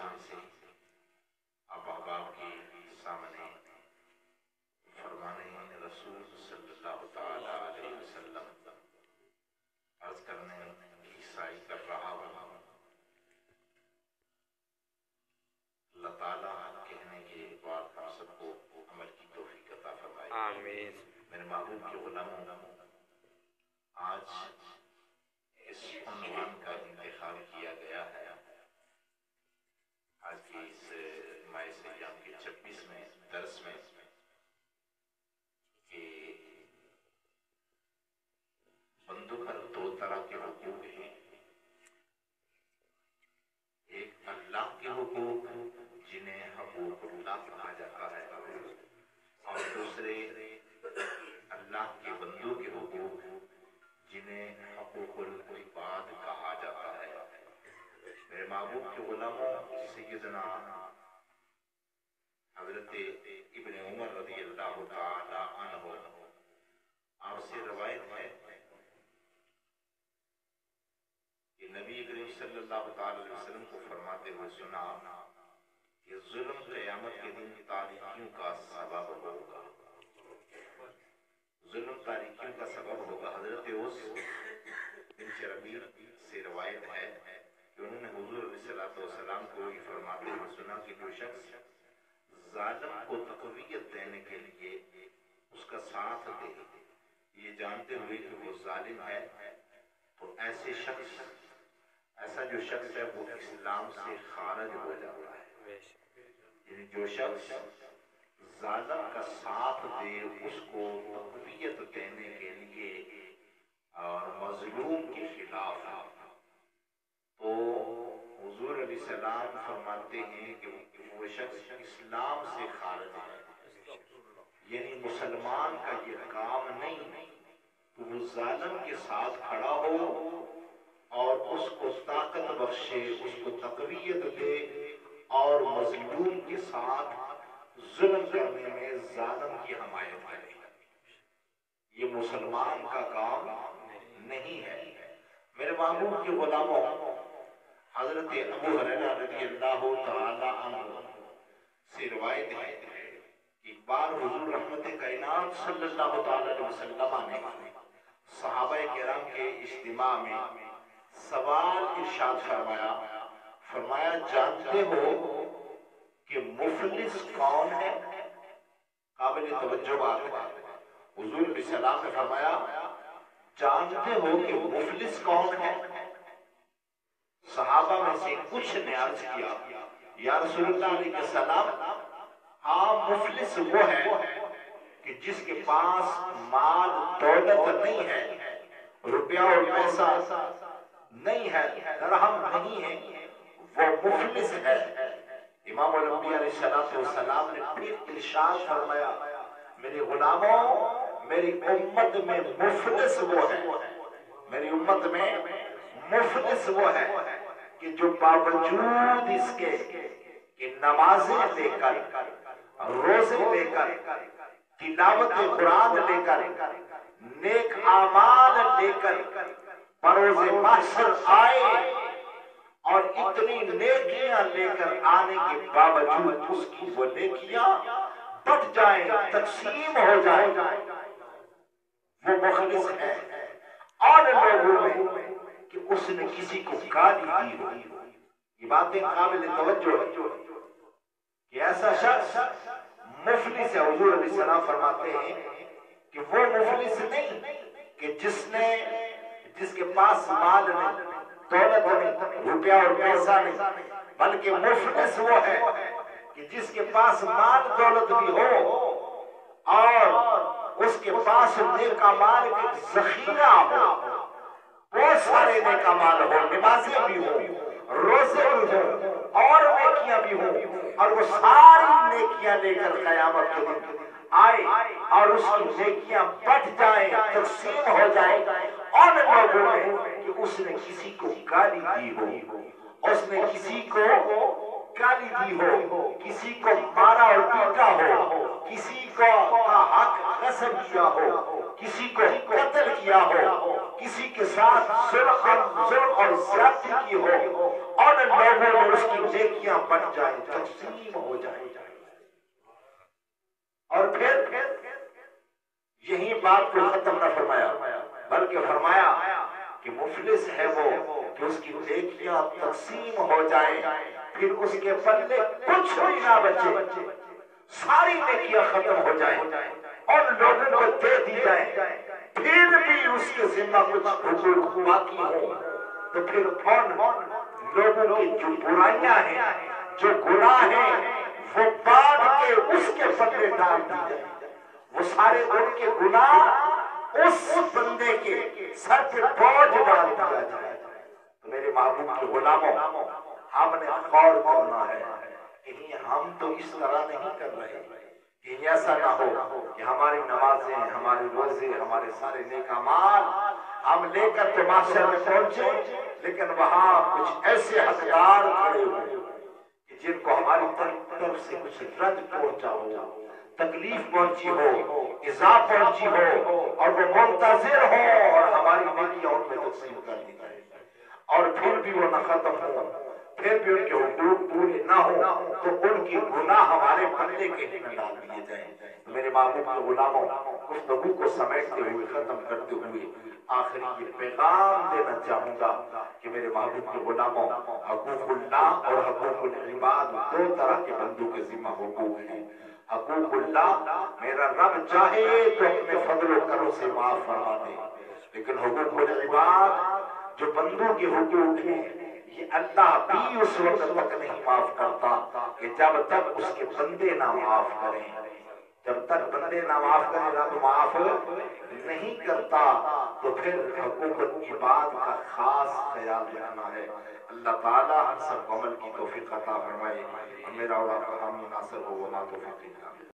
آسانی سے آپ احباب کے سامنے فرمانے رسول صلی اللہ تعالی علیہ وسلم عرض کرنے کی سعی کر رہا ہوں۔ اللہ تعالیٰ کہنے کے بعد ہم سب کو عمل کی توفیق عطا فرمائے۔ آمین۔ میرے محبوب کے غلاموں، آج اس عنوان کا انتخاب کیا گیا ہے۔ آج کی اس ماہ سیام کے 26ویں درس میں کہ بندوں پر دو طرح کے حقوق ہیں، ایک اللہ کے حقوق جنہیں حقوق اللہ کہا جاتا ہے، اور دوسرے اللہ کے بندوں کے حقوق جنہیں حقوق العباد کہا جاتا ہے۔ میرے محبوب کے غلاموں، سیدنا حضرت ابن عمر رضی اللہ تعالی عنہ آپ سے روایت ہے کہ نبی کریم صلی اللہ تعالی علیہ وسلم کو فرماتے ہوئے سنا کہ ظلم قیامت کے دن تاریکیوں کا سبب ہوگا، ظلم تاریکیوں کا سبب ہوگا۔ حضرت اوس بن ربیع سے روایت ہے کہ انہوں نے حضور علیہ السلام کو یہ فرماتے ہوئے سنا کہ جو شخص ظالم کو تقویت دینے کے لیے اس کا ساتھ دے، یہ جانتے ہوئے کہ وہ ظالم ہے، تو ایسا جو شخص ہے وہ اسلام سے خارج ہو جاتا ہے۔ یعنی جو شخص ظالم کا ساتھ دے، اس کو تقویت دینے کے لیے اور مظلوم کے خلاف، تو حضور علیہ السلام فرماتے ہیں کہ وہ شخص اسلام سے خارج ہے۔ یعنی مسلمان کا یہ کام نہیں کہ وہ ظالم کے ساتھ کھڑا ہو اور اس کو طاقت بخشے، اس کو تقویت دے اور مظلوم کے ساتھ ظلم کرنے میں ظالم کی حمایت کرے۔ یہ مسلمان کا کام نہیں ہے۔ میرے محبوب کے غلاموں، حضرت ابو ہریرہ رضی اللہ تعالی عنہ سے روایت ہے کہ ایک بار حضور رحمت کائنات صلی اللہ تعالی علیہ وسلم نے صحابہ کرام کے اجتماع میں سوال ارشاد فرمایا جانتے ہو کہ مفلس کون ہے؟ قابل توجہ بات ہے۔ حضور علیہ السلام نے فرمایا جانتے ہو کہ مفلس کون ہے؟ صحابہ میں سے کچھ نے عرض کیا یا رسول اللہ علیہ السلام، ہاں مفلس وہ ہے کہ جس کے پاس مال دولت نہیں ہے، روپیہ اور پیسہ نہیں ہے، درہم نہیں ہے، وہ مفلس ہے۔ امام الانبیاء علیہ السلام نے پھر ارشاد فرمایا میرے غلاموں، میری امت میں مفلس وہ ہے، میری امت میں مفلس وہ ہے کہ جو باوجود اس کے کہ نمازیں لے کر، روزے لے کر، تلاوت قرآن لے کر، نیک اعمال لے کر بروز محشر آئے اور اتنی نیکیاں لے کر آنے کے باوجود اس کی وہ نیکیاں بٹ جائیں، تقسیم ہو جائیں، وہ مخلص ہے۔ اور لوگوں میں کہ اس نے کسی کو گالی دی ہو، یہ باتیں قابل توجہ ہے کہ ایسا شخص مفلس ہے۔ حضور علیہ السلام فرماتے ہیں کہ وہ مفلس نہیں کہ جس کے پاس مال نہیں، دولت نہیں، روپیہ اور پیسہ نہیں، بلکہ مفلس وہ ہے کہ جس کے پاس مال دولت بھی ہو اور اس کے پاس نیک اعمال کا ذخیرہ ہو، بہت سارے نیک اعمال ہو، نمازیں بھی ہو، روزے بھی ہو اور نیکیاں بھی ہوں، اور وہ ساری نیکیاں لے کر قیامت کے دن آئے اور اس کی نیکیاں بٹ جائیں، تقسیم ہو جائیں ان لوگوں میں کہ اس نے کسی کو گالی دی ہو، اس نے کسی کو گالی دی ہو، کسی کو مارا اور پیٹا ہو، کسی کا حق غصب کیا ہو، کسی کو قتل کیا ہو، کسی کے ساتھ ظلم اور زیادتی کی ہو، اور لوگوں میں اس کی نیکیاں بن جائیں، تقسیم ہو جائیں۔ اور پھر یہی بات کو ختم نہ فرمایا، بلکہ فرمایا کہ مفلس ہے وہ کہ اس کی نیکیاں تقسیم ہو جائیں، پھر اس کے پلے کچھ بھی نہ بچے، ساری نیکیاں ختم ہو جائیں اور لوگوں کو دے دی جائیں، پھر بھی اس کے ذمہ کچھ حقوق باقی ہوں، تو پھر کون لوگوں کی جو برائیاں ہیں، جو گناہ ہیں، وہ بعد کے اس کے پلے ڈال دی جائیں، وہ سارے ان کے گناہ اس بندے کے سر پہ بوجھ ڈال دیا جائے۔ تو میرے محبوب کے غلاموں، ہم نے غور کرنا ہے، کہیں ہم تو اس طرح نہیں کر رہے، کہیں ایسا نہ ہو کہ ہماری نمازیں، ہمارے روزے، ہمارے سارے نیک اعمال ہم لے کر تو محشر میں پہنچے، لیکن وہاں کچھ ایسے حقدار کھڑے ہوئے کہ جن کو ہماری طرف سے کچھ رد پہنچا ہو، تکلیف پہنچی ہو، ایذا پہنچی ہو، اور وہ منتظر ہو اور ہماری نیکیاں ان میں تقسیم کر دی جائے، اور پھر بھی وہ نہ ختم ہو، پھر بھی ان کے حقوق پورے نہ ہو، تو ان کی گناہ ہمارے پلے کے میں ڈال دیے جائیں۔ میرے محبوب کے غلاموں، گفتگو کو سمیٹتے ہوئے، ختم کرتے ہوئے آخری یہ پیغام دینا چاہوں گا کہ میرے محبوب کے غلاموں، حقوق اللہ اور حقوق العباد دو طرح کے بندوں کے ذمہ حقوق ہیں۔ حقوق اللہ میرا رب چاہے تو اپنے فضل و کرم سے معاف فرما دے، لیکن حقوق العباد جو بندوں کے حقوق ہیں، یہ اللہ بھی اس وقت تک نہیں معاف کرتا کہ جب تک اس کے بندے نہ معاف کریں۔ جب تک بندے نہ معاف کریں، رب معاف نہیں کرتا، تو پھر حقوق العباد کا خاص خیال رکھنا ہے۔ اللہ تعالیٰ ہم سب کو عمل کی توفیق عطا فرمائے، اور میرا اور آپ کا حامی ناصر ہو، وما توفیق الا باللہ۔